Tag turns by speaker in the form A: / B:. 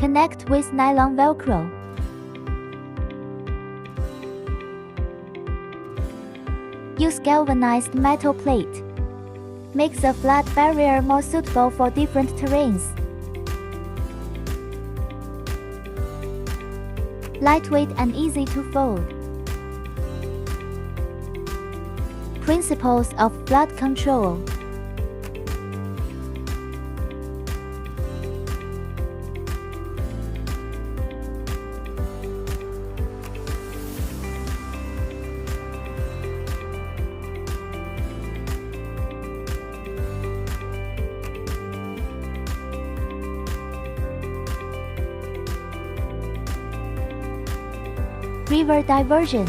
A: Connect with nylon Velcro. Use galvanized metal plate. Makes a flat barrier more suitable for different terrains. Lightweight and easy to fold. Principles of flood control. River diversion.